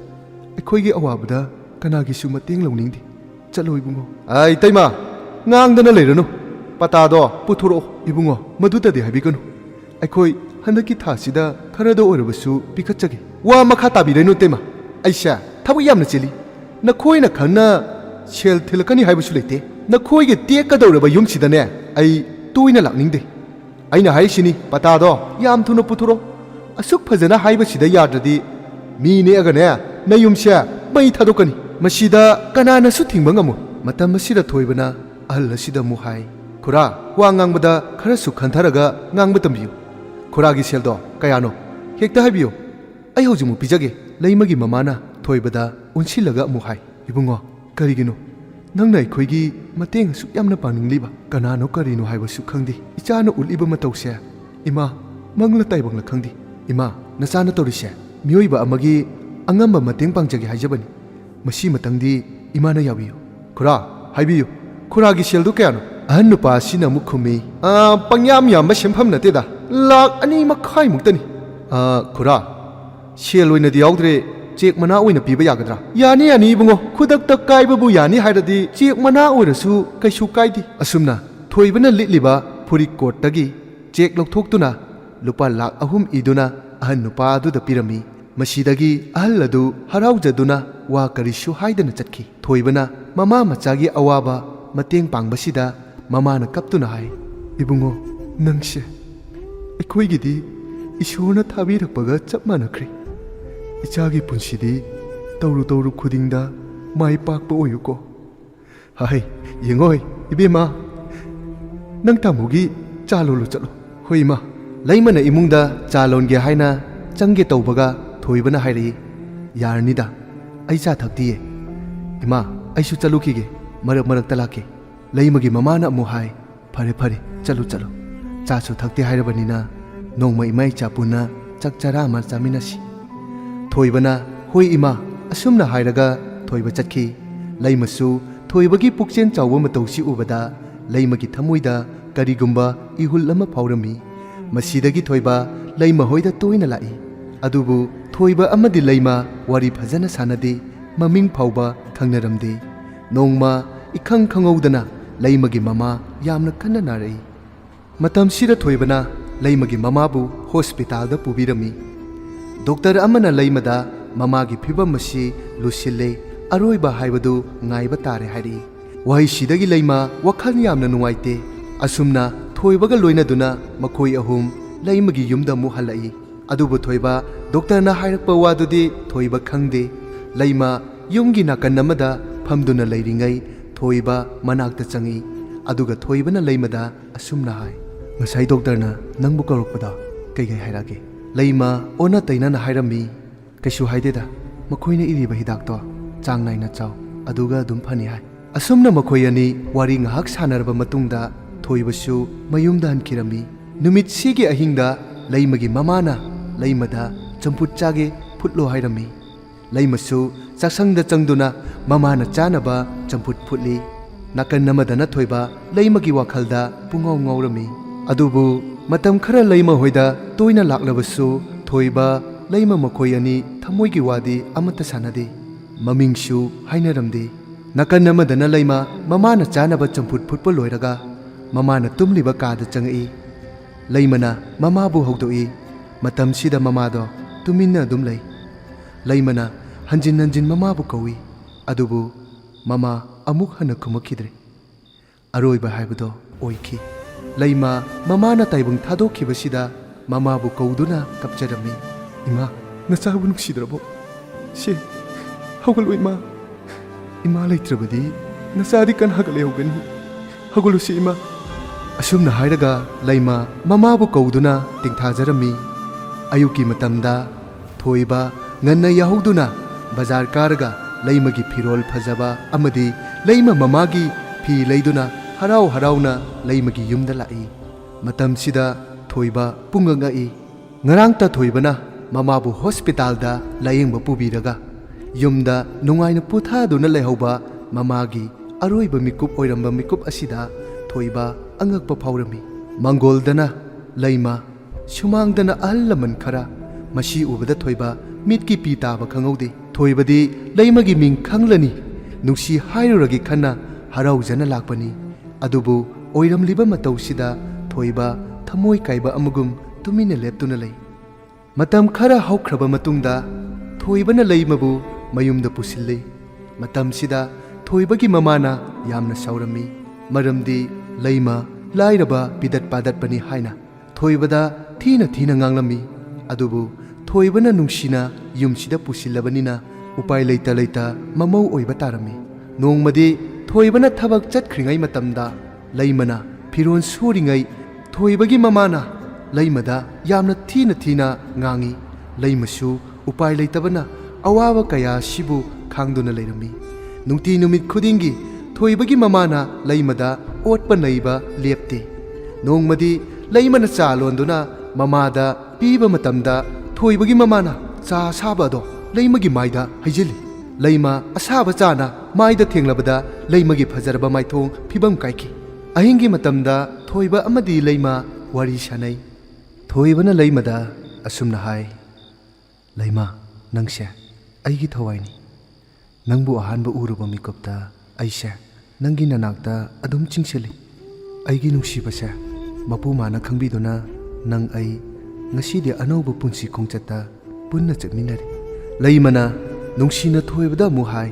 ꯑꯩꯈꯣꯏꯒꯤ ꯑꯋꯥꯕꯗ ꯀꯅꯥꯒꯤꯁꯨ ꯃꯇꯦꯡ ꯂꯧꯅꯤꯡꯗꯦ꯫ ꯆꯠꯂꯣ ꯏꯕꯨꯡꯉꯣ꯫ ꯏꯇꯩꯃ, ꯉꯥꯡꯗꯅ ꯂꯩꯔꯅꯨ, ꯄꯇꯥꯗꯣ ꯄꯨꯊꯣꯔꯛꯑꯣ꯫ ꯏꯕꯨꯡꯉꯣ, ꯃꯗꯨꯗꯗꯤ ꯍꯥꯏꯕꯤꯒꯅꯨ, ꯑꯩꯈꯣꯏ ꯍꯟꯗꯛꯀꯤ ꯊꯥꯁꯤꯗ ꯈꯔꯗ ꯑꯣꯏꯔꯕꯁꯨ ꯄꯤꯈꯠꯆꯒꯦ꯫ ꯋꯥ ꯃꯈꯥ ꯇꯥꯕꯤꯔꯅꯨ ꯏꯇꯩꯃ, ꯑꯩꯁꯦ ꯊꯕꯛ ꯌꯥꯝꯅ ꯆꯤꯜꯂꯤ꯫ ꯅꯈꯣꯏꯅ ꯈꯪꯅ ꯁꯦꯜ ꯊꯤꯜꯂꯛꯀꯅꯤ ꯍꯥꯏꯕꯁꯨ ꯂꯩꯇꯦ꯫ ꯅꯈꯣꯏꯒꯤ ꯇꯦꯛꯀꯗꯧꯔꯕ ꯌꯨꯝꯁꯤꯗꯅꯦ ꯑꯩ ꯇꯣꯏꯅ ꯂꯥꯛꯅꯤꯡꯗꯦ꯫ ꯑꯩꯅ ꯍꯥꯏꯔꯤꯁꯤꯅꯤ, ꯄꯇꯥꯗꯣ ꯌꯥꯝ ꯊꯨꯅ ꯄꯨꯊꯣꯔꯛꯑꯣ꯫ ꯑꯁꯨꯛ ꯐꯖꯅ ꯍꯥꯏꯕꯁꯤꯗ ꯌꯥꯗ꯭ꯔꯗꯤ ꯃꯤ ꯅꯦꯛꯑꯒꯅꯦ ꯅꯌꯨꯝꯁꯦ ꯃꯩ ꯊꯥꯗꯣꯛꯀꯅꯤ꯫ ꯃꯁꯤꯗ ꯀꯅꯥꯅꯁꯨ ꯊꯤꯡꯕ ꯉꯝꯃꯣꯏ꯫ ꯃꯇꯝ ꯑꯁꯤꯗ ꯊꯣꯏꯕꯅ ꯑꯍꯜ ꯑꯁꯤꯗ ꯑꯃꯨꯛ ꯍꯥꯏ, ꯈꯨꯔꯥ, ꯋꯥ ꯉꯥꯡꯕꯗ ꯈꯔꯁꯨ ꯈꯟꯊꯔꯒ ꯉꯥꯡꯕ ꯇꯝꯕꯤꯌꯨ꯫ ꯈꯨꯔꯥꯒꯤ ꯁꯦꯜꯗꯣ ꯀꯌꯥꯅꯣ? ꯍꯦꯛꯇ ꯍꯥꯏꯕꯤꯌꯨ, ꯑꯩ ꯍꯧꯖꯤꯛꯃꯨꯛ ꯄꯤꯖꯒꯦ꯫ ꯂꯩꯃꯒꯤ ꯃꯃꯥꯅ ꯊꯣꯏꯕꯗ ꯑꯣꯟꯁꯤꯜꯂꯒ ꯑꯃꯨꯛ ꯍꯥꯏ, ꯏꯕꯨꯡꯉꯣ, ꯀꯔꯤꯒꯤꯅꯣ ꯅꯪꯅ ꯑꯩꯈꯣꯏꯒꯤ ꯃꯇꯦꯡ ꯑꯁꯨꯛ ꯌꯥꯝꯅ ꯄꯥꯡꯅꯤꯡꯂꯤꯕ? ꯀꯅꯥꯅꯣ ꯀꯔꯤꯅꯣ ꯍꯥꯏꯕꯁꯨ ꯈꯪꯗꯦ꯫ ꯏꯆꯥꯅ ꯎꯠꯂꯤꯕ ꯃꯇꯧꯁꯦ ꯏꯃꯥ ꯃꯪꯂ ꯇꯥꯏꯕꯪꯂ ꯈꯪꯗꯦ꯫ ꯏꯃꯥ, ꯅꯆꯥꯅ ꯇꯧꯔꯤꯁꯦ ꯃꯤꯑꯣꯏꯕ ꯑꯃꯒꯤ ꯑꯉꯝꯕ ꯃꯇꯦꯡ ꯄꯥꯡꯖꯒꯦ ꯍꯥꯏꯖꯕꯅꯤ꯫ ꯃꯁꯤꯃꯇꯪꯗꯤ ꯏꯃꯥꯅ ꯌꯥꯕꯤꯌꯨ꯫ ꯈꯨꯔꯥ, ꯍꯥꯏꯕꯤꯌꯨ, ꯈꯨꯔꯥꯒꯤ ꯁꯦꯜꯗꯨ ꯀꯌꯥꯅꯣ? ꯑꯍꯟ ꯅꯨꯄꯥ ꯑꯁꯤꯅ ꯑꯃꯨꯛ ꯈꯨꯝꯃꯤ, ꯄꯪꯌꯥꯝ ꯌꯥꯝꯕ ꯁꯦꯟꯐꯝ ꯅꯠꯇꯦꯗ, ꯂꯥꯛ 2.5 ꯈꯨꯔꯥ, ꯁꯦꯜ ꯑꯣꯏꯅꯗꯤ ꯌꯥꯎꯗ꯭ꯔꯦ, ꯆꯦꯛ ꯃꯅꯥ ꯑꯣꯏꯅ ꯄꯤꯕ ꯌꯥꯒꯗ꯭ꯔꯥ? ꯌꯥꯅꯤ ꯌꯥꯅꯤ ꯏꯕꯨꯡꯉꯣ, ꯈꯨꯗꯛꯇ ꯀꯥꯏꯕꯕꯨ ꯌꯥꯅꯤ ꯍꯥꯏꯔꯗꯤ ꯆꯦꯛ ꯃꯅꯥ ꯑꯣꯏꯔꯁꯨ ꯀꯩꯁꯨ ꯀꯥꯏꯗꯦ꯫ ꯑꯁꯨꯝꯅ ꯊꯣꯏꯕꯅ ꯂꯤꯠꯂꯤꯕ ꯐꯨꯔꯤꯠ ꯀꯣꯠꯇꯒꯤ ꯆꯦꯛ ꯂꯧꯊꯣꯛꯇꯨꯅ ꯂꯨꯄꯥ ꯂꯥꯛ 3 ꯏꯗꯨꯅ ꯑꯍꯟ ꯅꯨꯄꯥ ꯑꯗꯨꯗ ꯄꯤꯔꯝꯃꯤ꯫ ꯃꯁꯤꯗꯒꯤ ꯑꯍꯜ ꯑꯗꯨ ꯍꯔꯥꯎꯖꯗꯨꯅ ꯋꯥ ꯀꯔꯤꯁꯨ ꯍꯥꯏꯗꯅ ꯆꯠꯈꯤ꯫ ꯊꯣꯏꯕꯅ ꯃꯃꯥ ꯃꯆꯥꯒꯤ ꯑꯋꯥꯕ ꯃꯇꯦꯡ ꯄꯥꯡꯕꯁꯤꯗ ꯃꯃꯥꯅ ꯀꯞꯇꯨꯅ ꯍꯥꯏ, ꯏꯕꯨꯡꯉꯣ, ꯅꯪꯁꯦ ꯑꯩꯈꯣꯏꯒꯤꯗꯤ ꯏꯁꯣꯔꯅ ꯊꯥꯕꯤꯔꯛꯄꯒ ꯆꯞ ꯃꯥꯟꯅꯈ꯭ꯔꯦ꯫ ꯏꯆꯥꯒꯤ ꯄꯨꯟꯁꯤꯗꯤ ꯇꯧꯔꯨ ꯈꯨꯗꯤꯡꯗ ꯃꯥꯏ ꯄꯥꯛꯄ ꯑꯣꯏꯌꯨꯀꯣ꯫ ꯌꯦꯡꯉꯣꯏ ꯏꯕꯦꯝꯃ, ꯅꯪ ꯇꯥꯃꯣꯒꯤ ꯆꯥ ꯂꯣꯜꯂꯨ ꯆꯠꯂꯣ꯫ ꯍꯣꯏ ꯏꯃꯥ꯫ ꯂꯩꯃꯅ ꯏꯃꯨꯡꯗ ꯆꯥ ꯂꯣꯟꯒꯦ ꯍꯥꯏꯅ ꯆꯪꯒꯦ ꯇꯧꯕꯒ ꯊꯣꯏꯕꯅ ꯍꯥꯏꯔꯛꯏ, ꯌꯥꯔꯅꯤꯗ, ꯑꯩ ꯆꯥ ꯊꯛꯇꯤꯌꯦ꯫ ꯏꯃꯥ, ꯑꯩꯁꯨ ꯆꯠꯂꯨꯈꯤꯒꯦ, ꯃꯔꯛ ꯃꯔꯛꯇ ꯂꯥꯛꯀꯦ꯫ ꯂꯩꯃꯒꯤ ꯃꯃꯥꯅ ꯑꯃꯨꯛ ꯍꯥꯏ, ꯐꯔꯦ, ꯆꯠꯂꯨ꯫ ꯆꯥꯁꯨ ꯊꯛꯇꯦ ꯍꯥꯏꯔꯕꯅꯤꯅ ꯅꯣꯡꯃ ꯏꯃꯥ ꯏꯆꯥ ꯄꯨꯟꯅ ꯆꯥꯛ ꯆꯔꯥ ꯑꯃ ꯆꯥꯃꯤꯟꯅꯁꯤ꯫ ꯊꯣꯏꯕꯅ ꯍꯣꯏ ꯏꯃꯥ ꯑꯁꯨꯝꯅ ꯍꯥꯏꯔꯒ ꯊꯣꯏꯕ ꯆꯠꯈꯤ꯫ ꯂꯩꯃꯁꯨ ꯊꯣꯏꯕꯒꯤ ꯄꯨꯛꯆꯦꯜ ꯆꯥꯎꯕ ꯃꯇꯧꯁꯤ ꯎꯕꯗ ꯂꯩꯃꯒꯤ ꯊꯃꯣꯏꯗ ꯀꯔꯤꯒꯨꯝꯕ ꯏꯍꯨꯜ ꯑꯃ ꯐꯥꯎꯔꯝꯃꯤ꯫ ꯃꯁꯤꯗꯒꯤ ꯊꯣꯏꯕ ꯂꯩꯃ ꯍꯣꯏꯗ ꯇꯣꯏꯅ ꯂꯥꯛꯏ꯫ ꯑꯗꯨꯕꯨ ꯊꯣꯏꯕ ꯑꯃꯗꯤ ꯂꯩꯃ ꯋꯥꯔꯤ ꯐꯖꯅ ꯁꯥꯟꯅꯗꯦ, ꯃꯃꯤꯡ ꯐꯥꯎꯕ ꯈꯪꯅꯔꯝꯗꯦ꯫ ꯅꯣꯡꯃ ꯏꯈꯪ ꯈꯪꯍꯧꯗꯅ ꯂꯩꯃꯒꯤ ꯃꯃꯥ ꯌꯥꯝꯅ ꯀꯟꯅ ꯅꯥꯔꯛꯏ꯫ ꯃꯇꯝꯁꯤꯗ ꯊꯣꯏꯕꯅ ꯂꯩꯃꯒꯤ ꯃꯃꯥꯕꯨ ꯍꯣꯁꯄꯤꯇꯥꯜꯗ ꯄꯨꯕꯤꯔꯝꯃꯤ꯫ ꯗꯣꯛꯇꯔ ꯑꯃꯅ ꯂꯩꯃꯗ ꯃꯃꯥꯒꯤ ꯐꯤꯕꯝ ꯑꯁꯤ ꯂꯨꯁꯤꯜꯂꯦ, ꯑꯔꯣꯏꯕ ꯍꯥꯏꯕꯗꯨ ꯉꯥꯏꯕ ꯇꯥꯔꯦ ꯍꯥꯏꯔꯛꯏ꯫ ꯋꯥꯍꯩꯁꯤꯗꯒꯤ ꯂꯩꯃ ꯋꯥꯈꯜ ꯌꯥꯝꯅ ꯅꯨꯡꯉꯥꯏꯇꯦ꯫ ꯑꯁꯨꯝꯅ ꯊꯣꯏꯕꯒ ꯂꯣꯏꯅꯗꯨꯅ ꯃꯈꯣꯏ ꯑꯍꯨꯝ ꯂꯩꯃꯒꯤ ꯌꯨꯝꯗ ꯑꯃꯨꯛ ꯍꯜꯂꯛꯏ꯫ ꯑꯗꯨꯕꯨ ꯊꯣꯏꯕ ꯗꯣꯛꯇꯔꯅ ꯍꯥꯏꯔꯛꯄ ꯋꯥꯗꯨꯗꯤ ꯊꯣꯏꯕ ꯈꯪꯗꯦ꯫ ꯂꯩꯃ ꯌꯨꯝꯒꯤ ꯅꯥꯀꯟ ꯑꯃꯗ ꯐꯝꯗꯨꯅ ꯂꯩꯔꯤꯉꯩ ꯊꯣꯏꯕ ꯃꯅꯥꯛꯇ ꯆꯪꯏ꯫ ꯑꯗꯨꯒ ꯊꯣꯏꯕꯅ ꯂꯩꯃꯗ ꯑꯁꯨꯝꯅ ꯍꯥꯏ, "ꯉꯁꯥꯏ ꯗꯣꯛꯇꯔꯅ ꯅꯪꯕꯨ ꯀꯧꯔꯛꯄꯗꯣ ꯀꯩꯀꯩ ꯍꯥꯏꯔꯛꯑꯒꯦ?" ꯂꯩꯃ ꯑꯣꯟꯅ ꯇꯩꯅꯅ ꯍꯥꯏꯔꯝꯃꯤ, "ꯀꯩꯁꯨ ꯍꯥꯏꯗꯦꯗ, ꯃꯈꯣꯏꯅ ꯏꯔꯤꯕ ꯍꯤꯗꯥꯛꯇꯣ ꯆꯥꯡ ナꯏꯅ ꯆꯥꯎ, ꯑꯗꯨꯒ ꯑꯗꯨꯝ ꯐꯅꯤ ꯍꯥꯏ." ꯑꯁꯨꯝꯅ ꯃꯈꯣꯏ ꯑꯅꯤ ꯋꯥꯔꯤ ꯉꯥꯏꯍꯥꯛ ꯁꯥꯟꯅꯔꯕ ꯃꯇꯨꯡꯗ ꯊꯣꯏꯕꯁꯨ ꯃꯌꯨꯝꯗ ꯍꯟꯈꯤꯔꯝꯃꯤ꯫ ꯅꯨꯃꯤꯠꯁꯤꯒꯤ ꯑꯍꯤꯡꯗ ꯂꯩꯃꯒꯤ ꯃꯃꯥꯅ ꯂꯩꯃꯗ ꯆꯝꯐꯨꯠ ꯆꯥꯒꯦ ꯐꯨꯠꯂꯣ ꯍꯥꯏꯔꯝꯃꯤ꯫ ꯂꯩꯃꯁꯨ ꯆꯥꯛꯁꯪꯗ ꯆꯪꯗꯨꯅ ꯃꯃꯥꯅ ꯆꯥꯅꯕ ꯆꯝꯐꯨꯠ ꯐꯨꯠꯂꯤ꯫ ꯅꯥꯀꯟ ꯑꯃꯗꯅ ꯊꯣꯏꯕ ꯂꯩꯃꯒꯤ ꯋꯥꯈꯜꯗ ꯄꯨꯡꯉꯥꯎ ꯉꯥꯎꯔꯝꯃꯤ꯫ ꯑꯗꯨꯕꯨ ꯃꯇꯝ ꯈꯔ ꯂꯩꯃ ꯍꯣꯏꯗ ꯇꯣꯏꯅ ꯂꯥꯛꯂꯕꯁꯨ ꯊꯣꯏꯕ ꯂꯩꯃ ꯃꯈꯣꯏ ꯑꯅꯤ ꯊꯃꯣꯏꯒꯤ ꯋꯥꯗꯤ ꯑꯃꯠꯇ ꯁꯥꯟꯅꯗꯦ, ꯃꯃꯤꯡꯁꯨ ꯍꯥꯏꯅꯔꯝꯗꯦ꯫ ꯅꯥꯀꯟ ꯑꯃꯗꯅ ꯂꯩꯃ ꯃꯃꯥꯅ ꯆꯥꯅꯕ ꯆꯝꯐꯨꯠ ꯐꯨꯠꯄ ꯂꯣꯏꯔꯒ ꯃꯃꯥꯅ ꯇꯨꯝꯂꯤꯕ ꯀꯥꯗ ꯆꯪꯉꯛꯏ꯫ ꯂꯩꯃꯅ ꯃꯃꯥꯕꯨ ꯍꯧꯗꯣꯛꯏ꯫ ꯃꯇꯝꯁꯤꯗ ꯃꯃꯥꯗꯣ ꯇꯨꯃꯤꯟꯅ ꯑꯗꯨꯝ ꯂꯩ꯫ ꯂꯩꯃꯅ ꯍꯟꯖꯤꯟ ꯍꯟꯖꯤꯟ ꯃꯃꯥꯕꯨ ꯀꯧꯏ, ꯑꯗꯨꯕꯨ ꯃꯃꯥ ꯑꯃꯨꯛ ꯍꯟꯅ ꯈꯨꯝꯃꯛꯈꯤꯗ꯭ꯔꯦ꯫ ꯑꯔꯣꯏꯕ ꯍꯥꯏꯕꯗꯣ ꯑꯣꯏꯈꯤ꯫ ꯂꯩꯃ ꯃꯃꯥꯅ ꯇꯥꯏꯕꯪ ꯊꯥꯗꯣꯛꯈꯤꯕꯁꯤꯗ ꯃꯃꯥꯕꯨ ꯀꯧꯗꯨꯅ ꯀꯞꯆꯔꯝꯃꯤ꯫ "ꯏꯃꯥ, ꯅꯆꯥꯕꯨ ꯅꯨꯡꯁꯤꯗ꯭ꯔꯕꯣ? ꯁꯤ ꯍꯧꯒꯠꯂꯨ ꯏꯃꯥ. ꯏꯃꯥ ꯂꯩꯇ꯭ꯔꯕꯗꯤ ꯅꯆꯥꯗꯤ ꯀꯅꯥꯒ ꯂꯩꯍꯧꯒꯅꯤ? ꯍꯧꯒꯠꯂꯨꯁꯤ ꯏꯃꯥ." ꯑꯁꯨꯝꯅ ꯍꯥꯏꯔꯒ ꯂꯩꯃ ꯃꯃꯥꯕꯨ ꯀꯧꯗꯨꯅ ꯇꯦꯡꯊꯥꯖꯔꯝꯃꯤ꯫ ꯑꯌꯨꯛꯀꯤ ꯃꯇꯝꯗ ꯊꯣꯏꯕ ꯉꯟꯅ ꯌꯥꯍꯧꯗꯨꯅ ꯕꯖꯥꯔ ꯀꯥꯔꯒ ꯂꯩꯃꯒꯤ ꯐꯤꯔꯣꯜ ꯐꯖꯕ ꯑꯃꯗꯤ ꯂꯩꯃ ꯃꯃꯥꯒꯤ ꯐꯤ ꯂꯩꯗꯨꯅ ꯍꯔꯥꯎ ꯍꯔꯥꯎꯅ ꯂꯩꯃꯒꯤ ꯌꯨꯝꯗ ꯂꯥꯛꯏ꯫ ꯃꯇꯝꯁꯤꯗ ꯊꯣꯏꯕ ꯄꯨꯡꯉꯛ ꯉꯛꯏ꯫ ꯉꯔꯥꯡꯇ ꯊꯣꯏꯕꯅ ꯃꯃꯥꯕꯨ ꯍꯣꯁꯄꯤꯇꯥꯜꯗ ꯂꯥꯌꯦꯡꯕ ꯄꯨꯕꯤꯔꯒ ꯌꯨꯝꯗ ꯅꯨꯡꯉꯥꯏꯅ ꯄꯣꯊꯥꯗꯨꯅ ꯂꯩꯍꯧꯕ ꯃꯃꯥꯒꯤ ꯑꯔꯣꯏꯕ ꯃꯤꯀꯨꯞ ꯑꯣꯏꯔꯝꯕ ꯃꯤꯀꯨꯞ ꯑꯁꯤꯗ ꯊꯣꯏꯕ ꯑꯉꯛꯄ ꯐꯥꯎꯔꯝꯃꯤ꯫ ꯃꯥꯡꯒꯣꯜꯗꯅ ꯂꯩꯃ, ꯁꯨꯃꯥꯡꯗꯅ ꯑꯍꯜ ꯂꯃꯟ ꯈꯔ꯫ ꯃꯁꯤ ꯎꯕꯗ ꯊꯣꯏꯕ ꯃꯤꯠꯀꯤ ꯄꯤ ꯇꯥꯕ ꯈꯪꯍꯧꯗꯦ꯫ ꯊꯣꯏꯕꯗꯤ ꯂꯩꯃꯒꯤ ꯃꯤꯡ ꯈꯪꯂꯅꯤ ꯅꯨꯡꯁꯤ ꯍꯥꯏꯔꯨꯔꯒꯦ ꯈꯟꯅ ꯍꯔꯥꯎꯖꯅ ꯂꯥꯛꯄꯅꯤ꯫ ꯑꯗꯨꯕꯨ ꯑꯣꯏꯔꯝꯂꯤꯕ ꯃꯇꯧꯁꯤꯗ ꯊꯣꯏꯕ ꯊꯃꯣꯏ ꯀꯥꯏꯕ ꯑꯃꯒꯨꯝ ꯇꯨꯃꯤꯟꯅ ꯂꯦꯞꯇꯨꯅ ꯂꯩ꯫ ꯃꯇꯝ ꯈꯔ ꯍꯧꯈ꯭ꯔꯕ ꯃꯇꯨꯡꯗ ꯊꯣꯏꯕꯅ ꯂꯩꯃꯕꯨ ꯃꯌꯨꯝꯗ ꯄꯨꯁꯤꯜꯂꯤ꯫ ꯃꯇꯝꯁꯤꯗ ꯊꯣꯏꯕꯒꯤ ꯃꯃꯥꯅ ꯌꯥꯝꯅ ꯁꯥꯎꯔꯝꯃꯤ, ꯃꯔꯝꯗꯤ ꯂꯩꯃ ꯂꯥꯏꯔꯕ ꯄꯤꯗꯠ ꯄꯥꯗꯠꯄꯅꯤ ꯍꯥꯏꯅ ꯊꯣꯏꯕꯗ ꯊꯤꯅ ꯊꯤꯅ ꯉꯥꯡꯂꯝꯃꯤ꯫ ꯑꯗꯨꯕꯨ ꯊꯣꯏꯕꯅ ꯅꯨꯡꯁꯤꯅ ꯌꯨꯝꯁꯤꯗ ꯄꯨꯁꯤꯜꯂꯕꯅꯤꯅ ꯎꯄꯥꯏ ꯂꯩꯇ ꯂꯩꯇ ꯃꯃꯧ ꯑꯣꯏꯕ ꯇꯥꯔꯝꯃꯤ꯫ ꯅꯣꯡꯃꯗꯤ ꯊꯣꯏꯕꯅ ꯊꯕꯛ ꯆꯠꯈ꯭ꯔꯤꯉꯩ ꯃꯇꯝꯗ ꯂꯩꯃꯅ ꯐꯤꯔꯣꯜ ꯁꯨꯔꯤꯉꯩ ꯊꯣꯏꯕꯒꯤ ꯃꯃꯥꯅ ꯂꯩꯃꯗ ꯌꯥꯝꯅ ꯊꯤꯅ ꯊꯤꯅ ꯉꯥꯡꯏ꯫ ꯂꯩꯃꯁꯨ ꯎꯄꯥꯏ ꯂꯩꯇꯕꯅ ꯑꯋꯥꯕ ꯀꯌꯥ ꯑꯁꯤꯕꯨ ꯈꯥꯡꯗꯨꯅ ꯂꯩꯔꯝꯃꯤ꯫ ꯅꯨꯡꯇꯤ ꯅꯨꯃꯤꯠ ꯈꯨꯗꯤꯡꯒꯤ ꯊꯣꯏꯕꯒꯤ ꯃꯃꯥꯅ ꯂꯩꯃꯗ ꯑꯣꯠꯄ ꯅꯩꯕ ꯂꯦꯞꯇꯦ꯫ ꯅꯣꯡꯃꯗꯤ ꯂꯩꯃꯅ ꯆꯥ ꯂꯣꯟꯗꯨꯅ ꯃꯃꯥꯗ ꯄꯤꯕ ꯃꯇꯝꯗ ꯊꯣꯏꯕꯒꯤ ꯃꯃꯥꯅ ꯆꯥ ꯑꯁꯥꯕ ꯑꯗꯣ ꯂꯩꯃꯒꯤ ꯃꯥꯏꯗ ꯍꯩꯖꯤꯜꯂꯤ꯫ ꯂꯩꯃ ꯑꯁꯥꯕ ꯆꯥꯅ ꯃꯥꯏꯗ ꯊꯦꯡꯂꯕꯗ ꯂꯩꯃꯒꯤ ꯐꯖꯔꯕ ꯃꯥꯏꯊꯣꯡ ꯐꯤꯕꯝ ꯀꯥꯏꯈꯤ꯫ ꯑꯍꯤꯡꯒꯤ ꯃꯇꯝꯗ ꯊꯣꯏꯕ ꯑꯃꯗꯤ ꯂꯩꯃ ꯋꯥꯔꯤ ꯁꯥꯅꯩ꯫ ꯊꯣꯏꯕꯅ ꯂꯩꯃꯗ ꯑꯁꯨꯝꯅ ꯍꯥꯏ, "ꯂꯩꯃ, ꯅꯪꯁꯦ ꯑꯩꯒꯤ ꯊꯋꯥꯏꯅꯤ꯫ ꯅꯪꯕꯨ ꯑꯍꯥꯟꯕ ꯎꯔꯨꯕ ꯃꯤꯀꯨꯞꯇ ꯑꯩꯁꯦ ꯅꯪꯒꯤ ꯅꯅꯥꯛꯇ ꯑꯗꯨꯝ ꯆꯤꯡꯁꯤꯜꯂꯤ꯫ ꯑꯩꯒꯤ ꯅꯨꯡꯁꯤꯕꯁꯦ ꯃꯄꯨ ꯃꯥꯅ ꯈꯪꯕꯤꯗꯨꯅ ꯅꯪ ꯑꯩ ꯉꯁꯤꯗꯤ ꯑꯅꯧꯕ ꯄꯨꯟꯁꯤ ꯈꯣꯡꯆꯠꯇ ꯄꯨꯟꯅ ꯆꯠꯃꯤꯟꯅꯔꯤ." ꯂꯩꯃꯅ ꯅꯨꯡꯁꯤꯅ ꯊꯣꯏꯕꯗ ꯑꯃꯨꯛ ꯍꯥꯏ,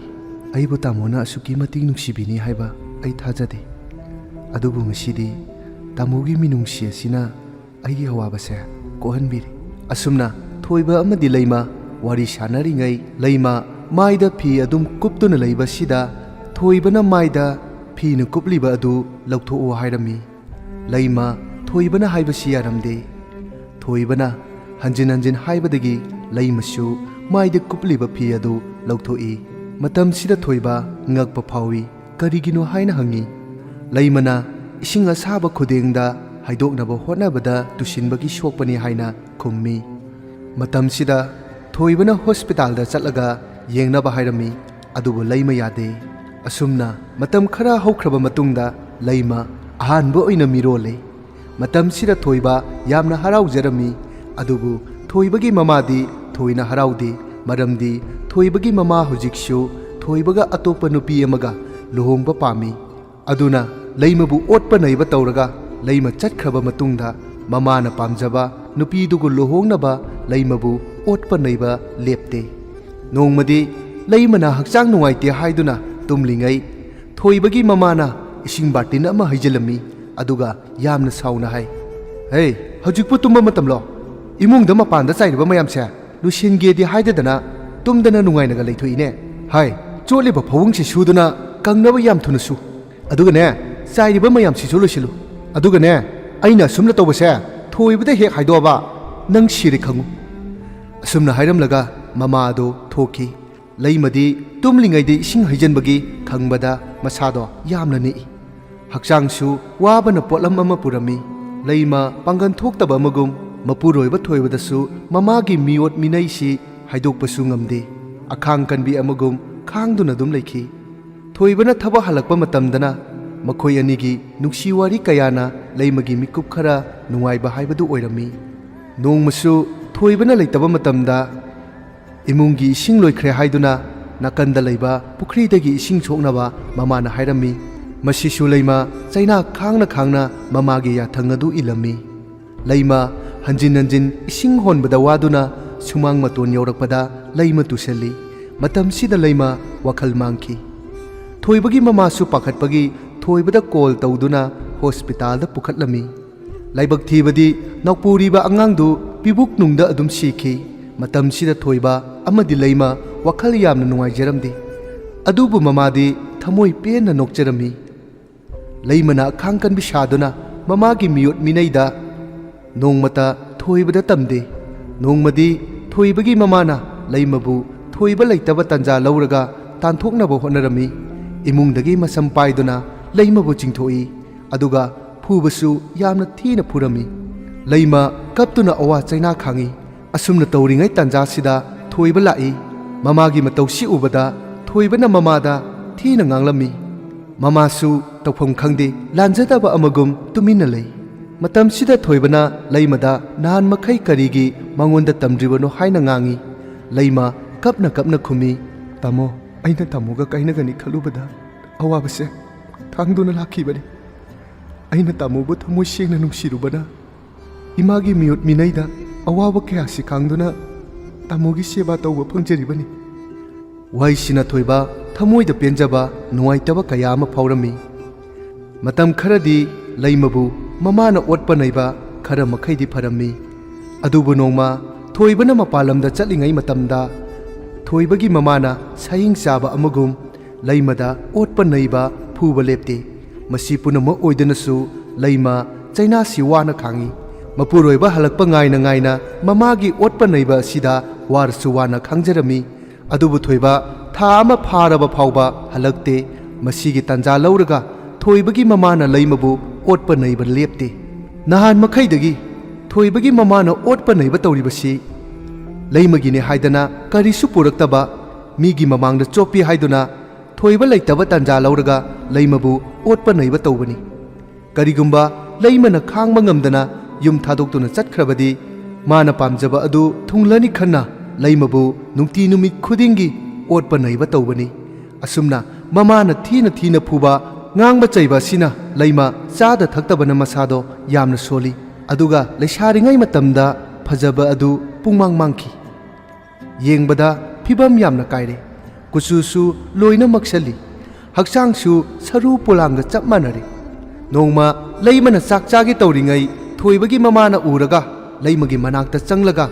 "ꯑꯩꯕꯨ ꯇꯥꯃꯣꯅ ꯑꯁꯨꯛꯀꯤ ꯃꯇꯤꯛ ꯅꯨꯡꯁꯤꯕꯤꯅꯤ ꯍꯥꯏꯕ ꯑꯩ ꯊꯥꯖꯗꯦ꯫ ꯑꯗꯨꯕꯨ ꯉꯁꯤꯗꯤ ꯇꯥꯃꯣꯒꯤ ꯃꯤꯅꯨꯡꯁꯤ ꯑꯁꯤꯅ ꯑꯩꯒꯤ ꯑꯋꯥꯕꯁꯦ ꯀꯣꯛꯍꯟꯕꯤꯔꯤ." ꯑꯁꯨꯝꯅ ꯊꯣꯏꯕ ꯑꯃꯗꯤ ꯂꯩꯃ ꯋꯥꯔꯤ ꯁꯥꯟꯅꯔꯤꯉꯩ ꯂꯩꯃ ꯃꯥꯏꯗ ꯐꯤ ꯑꯗꯨꯝ ꯀꯨꯞꯇꯨꯅ ꯂꯩꯕꯁꯤꯗ ꯊꯣꯏꯕꯅ ꯃꯥꯏꯗ ꯐꯤꯅ ꯀꯨꯞꯂꯤꯕ ꯑꯗꯨ ꯂꯧꯊꯣꯛꯑꯣ ꯍꯥꯏꯔꯝꯃꯤ꯫ ꯂꯩꯃ ꯊꯣꯏꯕꯅ ꯍꯥꯏꯕꯁꯤ ꯌꯥꯔꯝꯗꯦ꯫ ꯊꯣꯏꯕꯅ ꯍꯟꯖꯤꯟ ꯍꯟꯖꯤन ꯍꯥꯏꯕꯗꯒꯤ ꯂꯩꯃꯁꯨ ꯃꯥꯏꯗ ꯀꯨꯞꯂꯤꯕ ꯐꯤ ꯑꯗꯨ ꯂꯧꯊꯣꯛꯏ꯫ ꯃꯇꯝꯁꯤꯗ ꯊꯣꯏꯕ ꯉꯛꯄ ꯐꯥꯎꯏ, ꯀꯔꯤꯒꯤꯅꯣ ꯍꯥꯏꯅ ꯍꯪꯉꯤ꯫ ꯂꯩꯃꯅ ꯏꯁꯤꯡ ꯑꯁꯥꯕ ꯈꯨꯗꯦꯡꯗ ꯍꯩꯗꯣꯛꯅꯕ ꯍꯣꯠꯅꯕꯗ ꯇꯨꯁꯤꯟꯕꯒꯤ ꯁꯣꯛꯄꯅꯤ ꯍꯥꯏꯅ ꯈꯨꯝꯃꯤ꯫ ꯃꯇꯝꯁꯤꯗ ꯊꯣꯏꯕꯅ ꯍꯣꯁꯄꯤꯇꯥꯜꯗ ꯆꯠꯂꯒ ꯌꯦꯡꯅꯕ ꯍꯥꯏꯔꯝꯃꯤ, ꯑꯗꯨꯕꯨ ꯂꯩꯃ ꯌꯥꯗꯦ꯫ ꯑꯁꯨꯝꯅ ꯃꯇꯝ ꯈꯔ ꯍꯧꯈ꯭ꯔꯕ ꯃꯇꯨꯡꯗ ꯂꯩꯃ ꯑꯍꯥꯟꯕ ꯑꯣꯏꯅ ꯃꯤꯔꯣꯜꯂꯦ꯫ ꯃꯇꯝꯁꯤꯗ ꯊꯣꯏꯕ ꯌꯥꯝꯅ ꯍꯔꯥꯎꯖꯔꯝꯃꯤ꯫ ꯑꯗꯨꯕꯨ ꯊꯣꯏꯕꯒꯤ ꯃꯃꯥꯗꯤ ꯊꯣꯏꯅ ꯍꯔꯥꯎꯗꯦ, ꯃꯔꯝꯗꯤ ꯊꯣꯏꯕꯒꯤ ꯃꯃꯥ ꯍꯧꯖꯤꯛꯁꯨ ꯊꯣꯏꯕꯒ ꯑꯇꯣꯞꯄ ꯅꯨꯄꯤ ꯑꯃꯒ ꯂꯨꯍꯣꯡꯕ ꯄꯥꯝꯃꯤ꯫ ꯑꯗꯨꯅ ꯂꯩꯃꯕꯨ ꯑꯣꯠꯄ ꯅꯩꯕ ꯇꯧꯔꯒ ꯂꯩꯃ ꯆꯠꯈ꯭ꯔꯕ ꯃꯇꯨꯡꯗ ꯃꯃꯥꯅ ꯄꯥꯝꯖꯕ ꯅꯨꯄꯤꯗꯨꯒ ꯂꯨꯍꯣꯡꯅꯕ ꯂꯩꯃꯕꯨ ꯑꯣꯠꯄ ꯅꯩꯕ ꯂꯦꯞꯇꯦ꯫ ꯅꯣꯡꯃꯗꯤ ꯂꯩꯃꯅ ꯍꯛꯆꯥꯡ ꯅꯨꯡꯉꯥꯏꯇꯦ ꯍꯥꯏꯗꯨꯅ ꯇꯨꯝꯂꯤꯉꯩ ꯊꯣꯏꯕꯒꯤ ꯃꯃꯥꯅ ꯏꯁꯤꯡ ꯕꯥꯔꯇꯤꯟ ꯑꯃ ꯍꯩꯖꯤꯜꯂꯝꯃꯤ ꯑꯗꯨꯒ ꯌꯥꯝꯅ ꯁꯥꯎꯅ ꯍꯥꯏ, "ꯍꯦ, ꯍꯧꯖꯤꯛꯄꯨ ꯇꯨꯝꯕ ꯃꯇꯝꯂꯣ? ꯏꯃꯨꯡꯗ ꯃꯄꯥꯟꯗ ꯆꯥꯏꯔꯤꯕ ꯃꯌꯥꯝꯁꯦ ꯂꯣꯏꯁꯤꯟꯒꯦꯗꯤ ꯍꯥꯏꯗꯗꯅ ꯇꯨꯝꯗꯅ ꯅꯨꯡꯉꯥꯏꯅꯒ ꯂꯩꯊꯣꯛꯏꯅꯦ꯫ ꯍꯥꯏ, ꯆꯣꯠꯂꯤꯕ ꯐꯋꯨꯡꯁꯤ ꯁꯨꯗꯨꯅ ꯀꯪꯅꯕ ꯌꯥꯝ ꯊꯨꯅ ꯁꯨ꯫ ꯑꯗꯨꯒꯅꯦ, ꯆꯥꯏꯔꯤꯕ ꯃꯌꯥꯝꯁꯤꯁꯨ ꯂꯣꯏꯁꯤꯜꯂꯨ꯫ ꯑꯗꯨꯒꯅꯦ, ꯑꯩꯅ ꯑꯁꯨꯝꯅ ꯇꯧꯕꯁꯦ ꯊꯣꯏꯕꯗ ꯍꯦꯛ ꯍꯥꯏꯗꯣꯛꯑꯕ ꯅꯪ ꯁꯤꯔꯦ ꯈꯪꯉꯨ." ꯑꯁꯨꯝꯅ ꯍꯥꯏꯔꯝꯂꯒ ꯃꯃꯥ ꯑꯗꯨ ꯊꯣꯛꯈꯤ꯫ ꯂꯩꯃꯗꯤ ꯇꯨꯝꯂꯤꯉꯩꯗ ꯏꯁꯤꯡ ꯍꯩꯖꯤꯟꯕꯒꯤ ꯈꯪꯕꯗ ꯃꯁꯥꯗꯣ ꯌꯥꯝꯅ ꯅꯤꯛꯏ꯫ ꯍꯛꯆꯥꯡꯁꯨ ꯋꯥꯕꯅ ꯄꯣꯠꯂꯝ ꯑꯃ ꯄꯨꯔꯝꯃꯤ꯫ ꯂꯩꯃ ꯄꯥꯡꯒꯟ ꯊꯣꯛꯇꯕ ꯑꯃꯒꯨꯝ ꯃꯄꯨꯔꯣꯏꯕ ꯊꯣꯏꯕꯗꯁꯨ ꯃꯃꯥꯒꯤ ꯃꯤꯑꯣꯠ ꯃꯤꯅꯩꯁꯤ ꯍꯥꯏꯗꯣꯛꯄꯁꯨ ꯉꯝꯗꯦ꯫ ꯑꯈꯥꯡ ꯀꯟꯕꯤ ꯑꯃꯒꯨꯝ ꯈꯥꯡꯗꯨꯅ ꯑꯗꯨꯝ ꯂꯩꯈꯤ꯫ ꯊꯣꯏꯕꯅ ꯊꯕꯛ ꯍꯜꯂꯛꯄ ꯃꯇꯝꯗꯅ ꯃꯈꯣꯏ ꯑꯅꯤꯒꯤ ꯅꯨꯡꯁꯤ ꯋꯥꯔꯤ ꯀꯌꯥꯅ ꯂꯩꯃꯒꯤ ꯃꯤꯀꯨꯞ ꯈꯔ ꯅꯨꯡꯉꯥꯏꯕ ꯍꯥꯏꯕꯗꯨ ꯑꯣꯏꯔꯝꯃꯤ꯫ ꯅꯣꯡꯃꯁꯨ ꯊꯣꯏꯕꯅ ꯂꯩꯇꯕ ꯃꯇꯝꯗ ꯏꯃꯨꯡꯒꯤ ꯏꯁꯤꯡ ꯂꯣꯏꯈ꯭ꯔꯦ ꯍꯥꯏꯗꯨꯅ ꯅꯥꯀꯟꯗ ꯂꯩꯕ ꯄꯨꯈ꯭ꯔꯤꯗꯒꯤ ꯏꯁꯤꯡ ꯁꯣꯛꯅꯕ ꯃꯃꯥꯅ ꯍꯥꯏꯔꯝꯃꯤ꯫ ꯃꯁꯤꯁꯨ ꯂꯩꯃ ꯆꯩꯅꯥ ꯈꯥꯡꯅ ꯈꯥꯡꯅ ꯃꯃꯥꯒꯤ ꯌꯥꯊꯪ ꯑꯗꯨ ꯏꯜꯂꯝꯃꯤ꯫ ꯂꯩꯃ ꯍꯟꯖꯤꯟ ꯍꯟꯖꯤൻ ꯏꯁꯤꯡ ꯍꯣꯟꯕꯗ ꯋꯥꯗꯨꯅ ꯁꯨꯃꯥꯡ ꯃꯇꯣꯟ ꯌꯧꯔꯛꯄꯗ ꯂꯩꯃ ꯇꯨꯁꯜꯂꯤ꯫ ꯃꯇꯝꯁꯤꯗ ꯂꯩꯃ ꯋꯥꯈꯜ ꯃꯥꯡꯈꯤ꯫ ꯊꯣꯏꯕꯒꯤ ꯃꯃꯥꯁꯨ ꯄꯥꯈꯠꯄꯒꯤ ꯊꯣꯏꯕꯗ ꯀꯣꯜ ꯇꯧꯗꯨꯅ ꯍꯣꯁꯄꯤꯇꯥꯜꯗ ꯄꯨꯈꯠꯂꯝꯃꯤ꯫ ꯂꯥꯏꯕꯛ ꯊꯤꯕꯗꯤ ꯅꯧꯄꯨꯔꯤꯕ ꯑꯉꯥꯡꯗꯨ ꯄꯤꯕꯨꯛꯅꯨꯡꯗ ꯑꯗꯨꯝ ꯁꯤꯈꯤ꯫ ꯃꯇꯝꯁꯤꯗ ꯊꯣꯏꯕ ꯑꯃꯗꯤ ꯂꯩꯃ ꯋꯥꯈꯜ ꯌꯥꯝꯅ ꯅꯨꯡꯉꯥꯏꯖꯔꯝꯗꯦ꯫ ꯑꯗꯨꯕꯨ ꯃꯃꯥꯗꯤ ꯊꯃꯣꯏ ꯄꯦꯟꯅ ꯅꯣꯛꯆꯔꯝꯃꯤ꯫ ꯂꯩꯃꯅ ꯑꯈꯥꯡ ꯀꯟꯕꯤ ꯁꯥꯗꯨꯅ ꯃꯃꯥꯒꯤ ꯃꯤꯑꯣꯠ ꯃꯤꯅꯩꯗ ꯅꯣꯡꯃꯇ ꯊꯣꯏꯕꯗ ꯇꯝꯗꯦ꯫ ꯅꯣꯡꯃꯗꯤ ꯊꯣꯏꯕꯒꯤ ꯃꯃꯥꯅ ꯂꯩꯃꯕꯨ ꯊꯣꯏꯕ ꯂꯩꯇꯕ ꯇꯟꯖꯥ ꯂꯧꯔꯒ ꯇꯥꯟꯊꯣꯛꯅꯕ ꯍꯣꯠꯅꯔꯝꯃꯤ꯫ ꯏꯃꯨꯡꯗꯒꯤ ꯃꯁꯝ パꯏꯗꯨꯅ ꯂꯩꯃꯕꯨ ꯆꯤꯡꯊꯣꯛꯏ ꯑꯗꯨꯒ ꯐꯨꯕꯁꯨ ꯌꯥꯝꯅ ꯊꯤꯅ ꯐꯨꯔꯝꯃꯤ꯫ ꯂꯩꯃ ꯀꯞꯇꯨꯅ ꯑꯋꯥ ꯆꯩꯅꯥ ꯈꯥꯡꯉꯤ꯫ ꯑꯁꯨꯝꯅ ꯇꯧꯔꯤꯉꯩ ꯇꯟꯖꯥꯁꯤꯗ ꯊꯣꯏꯕ ꯂꯥꯛꯏ꯫ ꯃꯃꯥꯒꯤ ꯃꯇꯧꯁꯤ ꯎꯕꯗ ꯊꯣꯏꯕꯅ ꯃꯃꯥꯗ ꯊꯤꯅ ꯉꯥꯡꯂꯝꯃꯤ꯫ ꯃꯃꯥꯁꯨ ꯇꯧꯐꯝ ꯈꯪꯗꯦ ꯂꯥꯟꯖꯗꯕ ꯑꯃꯒꯨꯝ ꯇꯨꯃꯤꯟꯅ ꯂꯩ꯫ ꯃꯇꯝꯁꯤꯗ ꯊꯣꯏꯕꯅ ꯂꯩꯃꯗ ꯅꯍꯥꯟ ꯃꯈꯩ ꯀꯔꯤꯒꯤ ꯃꯉꯣꯟꯗ ꯇꯝꯗ꯭ꯔꯤꯕꯅꯣ ꯍꯥꯏꯅ ꯉꯥꯡꯉꯤ꯫ ꯂꯩꯃ ꯀꯞꯅ ꯀꯞꯅ ꯈꯨꯝꯃꯤ, "ꯇꯥꯃꯣ, ꯑꯩꯅ ꯇꯥꯃꯣꯒ ꯀꯥꯏꯅꯒꯅꯤ ꯈꯜꯂꯨꯕꯗ ꯑꯋꯥꯕꯁꯦ ꯊꯥꯡꯗꯨꯅ ꯂꯥꯛꯈꯤꯕꯅꯤ꯫ ꯑꯩꯅ ꯇꯥꯃꯣꯕꯨ ꯊꯃꯣꯏ ꯁꯦꯡꯅ ꯅꯨꯡꯁꯤꯔꯨꯕꯅ ꯏꯃꯥꯒꯤ ꯃꯤꯑꯣꯠ ꯃꯤꯅꯩꯗ ꯑꯋꯥꯕ ꯀꯌꯥꯁꯤ ꯈꯥꯡꯗꯨꯅ ꯇꯥꯃꯣꯒꯤ ꯁꯦꯕꯥ ꯇꯧꯕ ꯐꯪꯖꯔꯤꯕꯅꯤ." ꯋꯥꯍꯩꯁꯤꯅ ꯊꯣꯏꯕ ꯊꯃꯣꯏꯗ ꯄꯦꯟꯖꯕ ꯅꯨꯡꯉꯥꯏꯇꯕ ꯀꯌꯥ ꯑꯃ ꯐꯥꯎꯔꯝꯃꯤ꯫ ꯃꯇꯝ ꯈꯔꯗꯤ ꯂꯩꯃꯕꯨ ꯃꯃꯥꯅ ꯑꯣꯠꯄ ꯅꯩꯕ ꯈꯔ ꯃꯈꯩꯗꯤ ꯐꯔꯝꯃꯤ꯫ ꯑꯗꯨꯕꯨ ꯅꯣꯡꯃ ꯊꯣꯏꯕꯅ ꯃꯄꯥꯟ ꯂꯝꯗ ꯆꯠꯂꯤꯉꯩ ꯃꯇꯝꯗ ꯊꯣꯏꯕꯒꯤ ꯃꯃꯥꯅ ꯁꯥꯍꯤꯡ ꯆꯥꯕ ꯑꯃꯒꯨꯝ ꯂꯩꯃꯗ ꯑꯣꯠꯄ ꯅꯩꯕ ꯐꯨꯕ ꯂꯦꯞꯇꯦ꯫ ꯃꯁꯤ ꯄꯨꯝꯅꯃꯛ ꯑꯣꯏꯗꯨꯅꯁꯨ ꯂꯩꯃ ꯆꯩꯅꯥꯁꯤ ꯋꯥꯅ ꯈꯥꯡꯉꯤ꯫ ꯃꯄꯨꯔꯣꯏꯕ ꯍꯜꯂꯛꯄ ꯉꯥꯏꯅ ꯉꯥꯏꯅ ꯃꯃꯥꯒꯤ ꯑꯣꯠꯄ ꯅꯩꯕ ꯑꯁꯤꯗ ꯋꯥꯔꯁꯨ ꯋꯥꯅ ꯈꯥꯡꯖꯔꯝꯃꯤ꯫ ꯑꯗꯨꯕꯨ ꯊꯣꯏꯕ ꯊꯥ ꯑꯃ ꯐꯥꯔꯕ ꯐꯥꯎꯕ ꯍꯜꯂꯛꯇꯦ꯫ ꯃꯁꯤꯒꯤ ꯇꯥꯟꯖꯥ ꯂꯧꯔꯒ ꯊꯣꯏꯕꯒꯤ ꯃꯃꯥꯅ ꯂꯩꯃꯕꯨ ꯑꯣꯠꯄ ꯅꯩꯕ ꯂꯦꯞꯇꯦ꯫ ꯅꯍꯥꯟ ꯃꯈꯩꯗꯒꯤ ꯊꯣꯏꯕꯒꯤ ꯃꯃꯥꯅ ꯑꯣꯠꯄ ꯅꯩꯕ ꯇꯧꯔꯤꯕꯁꯤ ꯂꯩꯃꯒꯤꯅꯦ ꯍꯥꯏꯗꯅ ꯀꯔꯤꯁꯨ ꯄꯨꯔꯛꯇꯕ ꯃꯤꯒꯤ ꯃꯃꯥꯡꯗ ꯆꯣꯞꯄꯤ ꯍꯥꯏꯗꯨꯅ ꯊꯣꯏꯕ ꯂꯩꯇꯕ ꯇꯥꯟꯖꯥ ꯂꯧꯔꯒ ꯂꯩꯃꯕꯨ ꯑꯣꯠꯄ ꯅꯩꯕ ꯇꯧꯕꯅꯤ꯫ ꯀꯔꯤꯒꯨꯝꯕ ꯂꯩꯃꯅ ꯈꯥꯡꯕ ꯉꯝꯗꯅ ꯌꯨꯝ ꯊꯥꯗꯣꯛꯇꯨꯅ ꯆꯠꯈ꯭ꯔꯕꯗꯤ ꯃꯥꯅ ꯄꯥꯝꯖꯕ ꯑꯗꯨ ꯊꯨꯡꯂꯅꯤ ꯈꯟꯅ ꯂꯩꯃꯕꯨ ꯅꯨꯡꯇꯤ ꯅꯨꯃꯤꯠ ꯈꯨꯗꯤꯡꯒꯤ ꯑꯣꯠꯄ ꯅꯩꯕ ꯇꯧꯕꯅꯤ꯫ ꯑꯁꯨꯝꯅ ꯃꯃꯥꯅ ꯊꯤꯅ ꯊꯤꯅ ꯐꯨꯕ ꯉꯥꯡꯕ ꯆꯩꯕ ꯑꯁꯤꯅ ꯂꯩꯃ ꯆꯥꯗ ꯊꯛꯇꯕꯅ ꯃꯁꯥꯗꯣ ꯌꯥꯝꯅ ꯁꯣꯜꯂꯤ꯫ ꯑꯗꯨꯒ ꯂꯩꯁꯥꯔꯤꯉꯩ ꯃꯇꯝꯗ ꯐꯖꯕ ꯑꯗꯨ ꯄꯨꯡꯃꯥꯡ ꯃꯥꯡꯈꯤ꯫ ꯌꯦꯡꯕꯗ ꯐꯤꯕꯝ ꯌꯥꯝꯅ ꯀꯥꯏꯔꯦ꯫ ꯀꯨꯆꯨꯁꯨ ꯂꯣꯏꯅ ꯃꯛꯁꯜꯂꯤ꯫ ꯍꯛꯆꯥꯡꯁꯨ ꯁꯔꯨ ꯄꯣꯂꯥꯡꯒ ꯆꯞ ꯃꯥꯟꯅꯔꯦ꯫ ꯅꯣꯡꯃ ꯂꯩꯃꯅ ꯆꯥꯛ ꯆꯥꯒꯦ ꯇꯧꯔꯤꯉꯩ ꯊꯣꯏꯕꯒꯤ ꯃꯃꯥꯅ ꯎꯔꯒ ꯂꯩꯃꯒꯤ ꯃꯅꯥꯛꯇ ꯆꯪꯂꯒ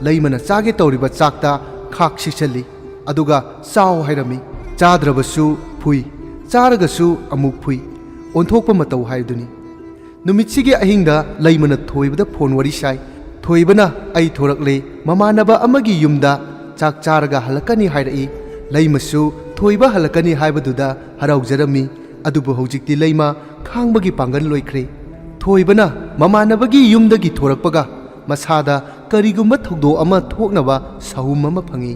ꯂꯩꯃꯅ ꯆꯥꯒꯦ ꯇꯧꯔꯤꯕ ꯆꯥꯛꯇ ꯈꯥꯛ ꯁꯤꯛꯆꯜꯂꯤ꯫ ꯑꯗꯨꯒ ꯆꯥꯎ ꯍꯥꯏꯔꯝꯃꯤ꯫ ꯆꯥꯗ꯭ꯔꯕꯁꯨ ꯐꯨꯏ, ꯆꯥꯔꯒꯁꯨ ꯑꯃꯨꯛ ꯐꯨꯏ꯫ ꯑꯣꯟꯊꯣꯛꯄ ꯃꯇꯧ ꯍꯥꯏꯕꯗꯨꯅꯤ꯫ ꯅꯨꯃꯤꯠꯁꯤꯒꯤ ꯑꯍꯤꯡꯗ ꯂꯩꯃꯅ ꯊꯣꯏꯕꯗ ꯐꯣꯟ ꯋꯥꯔꯤ ꯁꯥꯏ꯫ ꯊꯣꯏꯕꯅ "ꯑꯩ ꯊꯣꯔꯛꯂꯦ, ꯃꯃꯥꯟꯅꯕ ꯑꯃꯒꯤ ꯌꯨꯝꯗ ꯆꯥꯛ ꯆꯥꯔꯒ ꯍꯜꯂꯛꯀꯅꯤ" ꯍꯥꯏꯔꯛꯏ꯫ ꯂꯩꯃꯁꯨ ꯊꯣꯏꯕ ꯍꯜꯂꯛꯀꯅꯤ ꯍꯥꯏꯕꯗꯨꯗ ꯍꯔꯥꯎꯖꯔꯝꯃꯤ꯫ ꯑꯗꯨꯕꯨ ꯍꯧꯖꯤꯛꯇꯤ ꯂꯩꯃ ꯈꯥꯡꯕꯒꯤ ꯄꯥꯡꯒꯜ ꯂꯣꯏꯈ꯭ꯔꯦ꯫ ꯊꯣꯏꯕꯅ ꯃꯃꯥꯟꯅꯕꯒꯤ ꯌꯨꯝꯗꯒꯤ ꯊꯣꯔꯛꯄꯒ ꯃꯁꯥꯗ ꯀꯔꯤꯒꯨꯝꯕ ꯊꯧꯗꯣꯛ ꯑꯃ ꯊꯣꯛꯅꯕ ꯁahum ꯑꯃ ꯐꯪꯏ꯫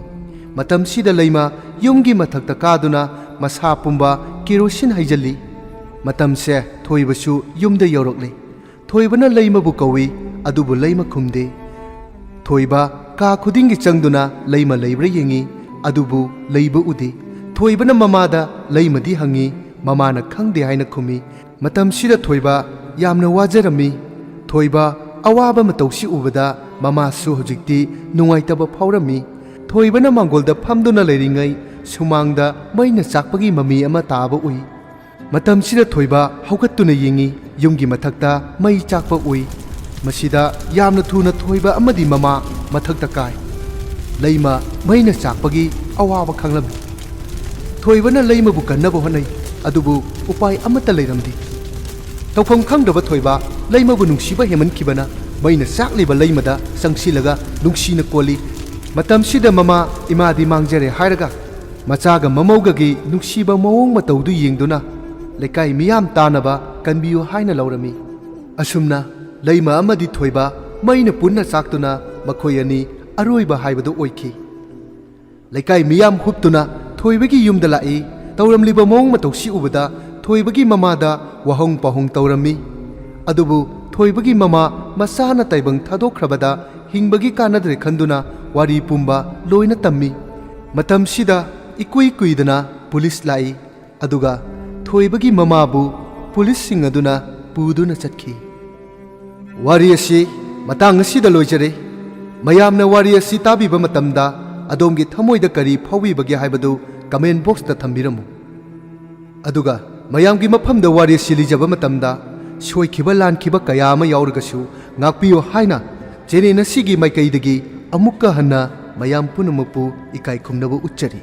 ꯃꯇꯝꯁꯤꯗ ꯂꯩꯃ ꯌꯨꯝꯒꯤ ꯃꯊꯛꯇ ꯀꯥꯗꯨꯅ ꯃꯁꯥ ꯄꯨꯝꯕ ꯀꯦꯔꯣꯁꯤꯟ ꯍꯩꯖꯤꯜꯂꯤ꯫ ꯃꯇꯝꯁꯦ ꯊꯣꯏꯕꯁꯨ ꯌꯨꯝꯗ ꯌꯧꯔꯛꯂꯦ꯫ ꯊꯣꯏꯕꯅ ꯂꯩꯃꯕꯨ ꯀꯧꯏ, ꯑꯗꯨꯕꯨ ꯂꯩꯃ ꯈꯨꯝꯗꯦ꯫ ꯊꯣꯏꯕ ꯀꯥ ꯈꯨꯗꯤꯡꯒꯤ ꯆꯪꯗꯨꯅ ꯂꯩꯃ ꯂꯩꯕ꯭ꯔꯥ ꯌꯦꯡꯉꯤ, ꯑꯗꯨꯕꯨ ꯂꯩꯕ ꯎꯗꯦ꯫ ꯊꯣꯏꯕꯅ ꯃꯃꯥꯗ ꯂꯩꯃꯗꯤ ꯍꯪꯉꯤ, ꯃꯃꯥꯅ ꯈꯪꯗꯦ ꯍꯥꯏꯅ ꯈꯨꯝꯃꯤ꯫ ꯃꯇꯝꯁꯤꯗ ꯊꯣꯏꯕ ꯌꯥꯝꯅ ꯋꯥꯖꯔꯝꯃꯤ꯫ ꯊꯣꯏꯕ ꯑꯋꯥꯕ ꯃꯇꯧꯁꯤ ꯎꯕꯗ ꯃꯃꯥꯁꯨ ꯍꯧꯖꯤꯛꯇꯤ ꯅꯨꯡꯉꯥꯏꯇꯕ ꯐꯥꯎꯔꯝꯃꯤ꯫ ꯊꯣꯏꯕꯅ ꯃꯥꯡꯒꯣꯜꯗ ꯐꯝꯗꯨꯅ ꯂꯩꯔꯤꯉꯩ ꯁꯨꯃꯥꯡꯗ ꯃꯩꯅ ꯆꯥꯛꯄꯒꯤ ꯃꯃꯤ ꯑꯃ ꯇꯥꯕ ꯎꯏ꯫ ꯃꯇꯝꯁꯤꯗ ꯊꯣꯏꯕ ꯍꯧꯒꯠꯇꯨꯅ ꯌꯦꯡꯉꯤ ꯌꯨꯝꯒꯤ ꯃꯊꯛꯇ ꯃꯩ ꯆꯥꯛꯄ ꯎꯏ ꯃꯁꯤꯗ ꯌꯥꯝꯅ ꯊꯨꯅ ꯊꯣꯏꯕ ꯑꯃꯗꯤ ꯃꯃꯥ ꯃꯊꯛꯇ ꯀꯥꯏ ꯂꯩꯃ ꯃꯩꯅ ꯆꯥꯛꯄꯒꯤ ꯑꯋꯥꯕ ꯈꯪꯂꯝꯃꯤ ꯊꯣꯏꯕꯅ ꯂꯩꯃꯕꯨ ꯀꯟꯅꯕ ꯍꯣꯠꯅꯩ ꯑꯗꯨꯕꯨ ꯎꯄꯥꯏ ꯑꯃꯠꯇ ꯂꯩꯔꯝꯗꯦ ꯇꯧꯐꯝ ꯈꯪꯗꯕ ꯊꯣꯏꯕ ꯂꯩꯃꯕꯨ ꯅꯨꯡꯁꯤꯕ ꯍꯦꯃꯟꯈꯤꯕꯅ ꯃꯩꯅ ꯆꯥꯛꯂꯤꯕ ꯂꯩꯃꯗ ꯆꯪꯁꯤꯜꯂꯒ ꯅꯨꯡꯁꯤꯅ ꯀꯣꯜꯂꯤ ꯃꯇꯝꯁꯤꯗ ꯃꯃꯥ ꯏꯃꯥꯗꯤ ꯃꯥꯡꯖꯔꯦ ꯍꯥꯏꯔꯒ ꯃꯆꯥꯒ ꯃꯃꯧꯒꯒꯤ ꯅꯨꯡꯁꯤꯕ ꯃꯑꯣꯡ ꯃꯇꯧꯗꯨ ꯌꯦꯡꯗꯨꯅ ꯂꯩꯀꯥꯏ ꯃꯤꯌꯥꯝ ꯇꯥꯅꯕ ꯀꯟꯕꯤꯌꯨ ꯍꯥꯏꯅ ꯂꯧꯔꯝꯃꯤ ꯑꯁꯨꯝꯅ ꯂꯩꯃ ꯑꯃꯗꯤ ꯊꯣꯏꯕ ꯃꯩꯅ ꯄꯨꯟꯅ ꯆꯥꯛꯇꯨꯅ ꯃꯈꯣꯏ ꯑꯅꯤ ꯑꯔꯣꯏꯕ ꯍꯥꯏꯕꯗꯨ ꯑꯣꯏꯈꯤ ꯂꯩꯀꯥꯏ ꯃꯤꯌꯥꯝ ꯍꯨꯞꯇꯨꯅ ꯊꯣꯏꯕꯒꯤ ꯌꯨꯝꯗ ꯂꯥꯛꯏ ꯇꯧꯔꯝꯂꯤꯕ ꯃꯑꯣꯡ ꯃꯇꯧꯁꯤ ꯎꯕꯗ ꯊꯣꯏꯕꯒꯤ ꯃꯃꯥꯗ ꯋꯥꯍꯪ ꯄꯥꯎꯍꯪ ꯇꯧꯔꯝꯃꯤ ꯑꯗꯨꯕꯨ ꯊꯣꯏꯕꯒꯤ ꯃꯃꯥ ꯃꯆꯥꯅ ꯇꯥꯏꯕꯪ ꯊꯥꯗꯣꯛꯈ꯭ꯔꯕꯗ ꯍꯤꯡꯕꯒꯤ ꯀꯥꯟꯅꯗ꯭ꯔꯦ ꯈꯟꯗꯨꯅ ꯋꯥꯔꯤ ꯄꯨꯝꯕ ꯂꯣꯏꯅ ꯇꯝꯃꯤ ꯃꯇꯝꯁꯤꯗ ꯏꯀꯨꯏ ꯀꯨꯏꯗꯅ ꯄꯨꯂꯤꯁ ꯂꯥꯛꯏ ꯑꯗꯨꯒ ꯊꯣꯏꯕꯒꯤ ꯃꯃꯥꯕꯨ ꯄꯨꯂꯤꯁꯁꯤꯡ ꯑꯗꯨꯅ ꯄꯨꯗꯨꯅ ꯆꯠꯈꯤ ꯋꯥꯔꯤ ꯑꯁꯤ ꯃꯇꯥꯡ ꯑꯁꯤꯗ ꯂꯣꯏꯖꯔꯦ ꯃꯌꯥꯝꯅ ꯋꯥꯔꯤ ꯑꯁꯤ ꯇꯥꯕꯤꯕ ꯃꯇꯝꯗ ꯑꯗꯣꯝꯒꯤ ꯊꯃꯣꯏꯗ ꯀꯔꯤ ꯐꯥꯎꯕꯤꯕꯒꯦ ꯍꯥꯏꯕꯗꯨ ꯀꯃꯦꯟ ꯕꯣꯛꯁꯇ ꯊꯝꯕꯤꯔꯝꯃꯨ ꯑꯗꯨꯒ ꯃꯌꯥꯝꯒꯤ ꯃꯐꯝꯗ ꯋꯥꯔꯤ ꯑꯁꯤ ꯂꯤꯖꯕ ꯃꯇꯝꯗ ꯁꯣꯏꯈꯤꯕ ꯂꯥꯟꯈꯤꯕ ꯀꯌꯥ ꯑꯃ ꯌꯥꯎꯔꯒꯁꯨ ꯉꯥꯛꯄꯤꯌꯨ ꯍꯥꯏꯅ ꯆꯦꯅꯦꯜ ꯑꯁꯤꯒꯤ ꯃꯥꯏꯀꯩꯗꯒꯤ ꯑꯃꯨꯛꯀ ꯍꯟꯅ ꯃꯌꯥꯝ ꯄꯨꯝꯅꯃꯛꯄꯨ ꯏꯀꯥꯏ ꯈꯨꯝꯅꯕ ꯎꯠꯆꯔꯤ